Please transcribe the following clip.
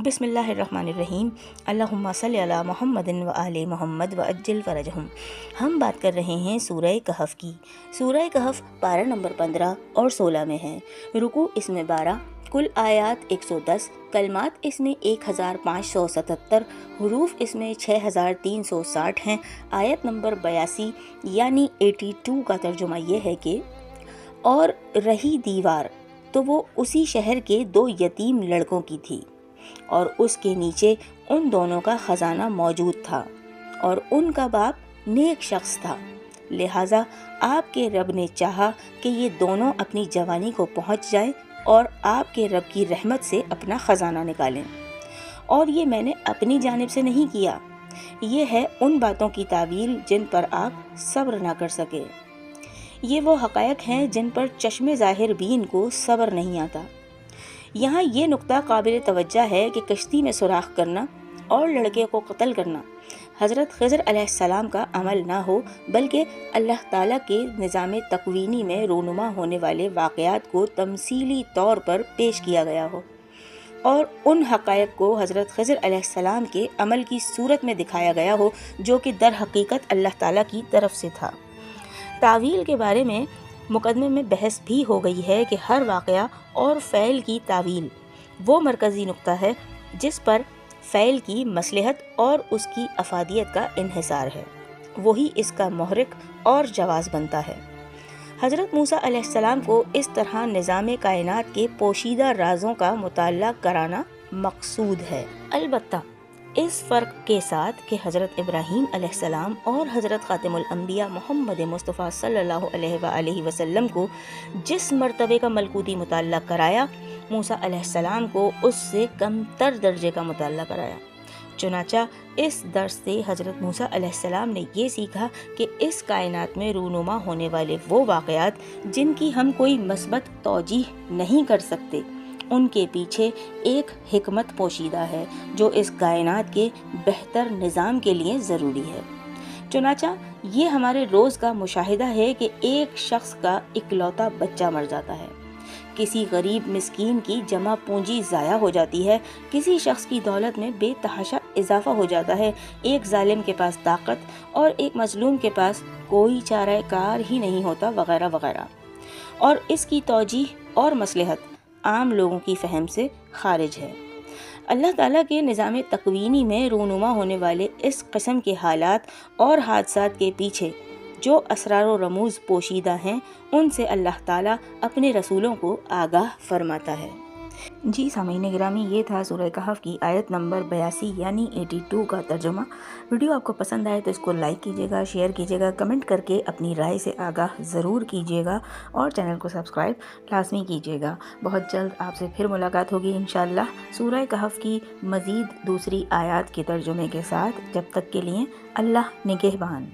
بسم اللہ الرحمن الرحیم، اللہم صلی علی محمد و آل محمد و عجل فرجہم۔ ہم بات کر رہے ہیں سورہ کہف کی۔ سورہ کہف پارہ نمبر 15 اور 16 میں ہے۔ رکوع اس میں 12، کل آیات 110، کلمات اس میں 1577، حروف اس میں 6360 ہیں۔ آیت نمبر 82 یعنی 82 کا ترجمہ یہ ہے کہ اور رہی دیوار تو وہ اسی شہر کے 2 یتیم لڑکوں کی تھی، اور اس کے نیچے ان دونوں کا خزانہ موجود تھا، اور ان کا باپ نیک شخص تھا، لہٰذا آپ کے رب نے چاہا کہ یہ دونوں اپنی جوانی کو پہنچ جائیں اور آپ کے رب کی رحمت سے اپنا خزانہ نکالیں۔ اور یہ میں نے اپنی جانب سے نہیں کیا، یہ ہے ان باتوں کی تعویل جن پر آپ صبر نہ کر سکے۔ یہ وہ حقائق ہیں جن پر چشم ظاہر بین کو صبر نہیں آتا۔ یہاں یہ نقطہ قابل توجہ ہے کہ کشتی میں سوراخ کرنا اور لڑکے کو قتل کرنا حضرت خضر علیہ السلام کا عمل نہ ہو، بلکہ اللہ تعالیٰ کے نظام تکوینی میں رونما ہونے والے واقعات کو تمثیلی طور پر پیش کیا گیا ہو، اور ان حقائق کو حضرت خضر علیہ السلام کے عمل کی صورت میں دکھایا گیا ہو جو کہ در حقیقت اللہ تعالیٰ کی طرف سے تھا۔ تعویل کے بارے میں مقدمے میں بحث بھی ہو گئی ہے کہ ہر واقعہ اور فعل کی تعویل وہ مرکزی نقطہ ہے جس پر فعل کی مصلحت اور اس کی افادیت کا انحصار ہے، وہی اس کا محرک اور جواز بنتا ہے۔ حضرت موسیٰ علیہ السلام کو اس طرح نظام کائنات کے پوشیدہ رازوں کا مطالعہ کرانا مقصود ہے، البتہ اس فرق کے ساتھ کہ حضرت ابراہیم علیہ السلام اور حضرت خاتم الانبیاء محمد مصطفیٰ صلی اللہ علیہ وآلہ وسلم کو جس مرتبے کا ملکوتی مطالعہ کرایا، موسیٰ علیہ السلام کو اس سے کم تر درجے کا مطالعہ کرایا۔ چنانچہ اس درس سے حضرت موسیٰ علیہ السلام نے یہ سیکھا کہ اس کائنات میں رونما ہونے والے وہ واقعات جن کی ہم کوئی مثبت توجیہ نہیں کر سکتے، ان کے پیچھے ایک حکمت پوشیدہ ہے جو اس کائنات کے بہتر نظام کے لیے ضروری ہے۔ چنانچہ یہ ہمارے روز کا مشاہدہ ہے کہ ایک شخص کا اکلوتا بچہ مر جاتا ہے، کسی غریب مسکین کی جمع پونجی ضائع ہو جاتی ہے، کسی شخص کی دولت میں بے تحاشا اضافہ ہو جاتا ہے، ایک ظالم کے پاس طاقت اور ایک مظلوم کے پاس کوئی چارہ کار ہی نہیں ہوتا، وغیرہ وغیرہ، اور اس کی توجیہ اور مصلحت عام لوگوں کی فہم سے خارج ہے۔ اللہ تعالیٰ کے نظام تکوینی میں رونما ہونے والے اس قسم کے حالات اور حادثات کے پیچھے جو اسرار و رموز پوشیدہ ہیں، ان سے اللہ تعالیٰ اپنے رسولوں کو آگاہ فرماتا ہے۔ جی سامعین گرامی، یہ تھا سورہ کہف کی آیت نمبر 82 یعنی 82 کا ترجمہ۔ ویڈیو آپ کو پسند آئے تو اس کو لائک کیجیے گا، شیئر کیجیے گا، کمنٹ کر کے اپنی رائے سے آگاہ ضرور کیجیے گا، اور چینل کو سبسکرائب لازمی کیجیے گا۔ بہت جلد آپ سے پھر ملاقات ہوگی انشاءاللہ سورہ کہف کی مزید دوسری آیات کے ترجمے کے ساتھ۔ جب تک کے لیے اللہ نگہبان۔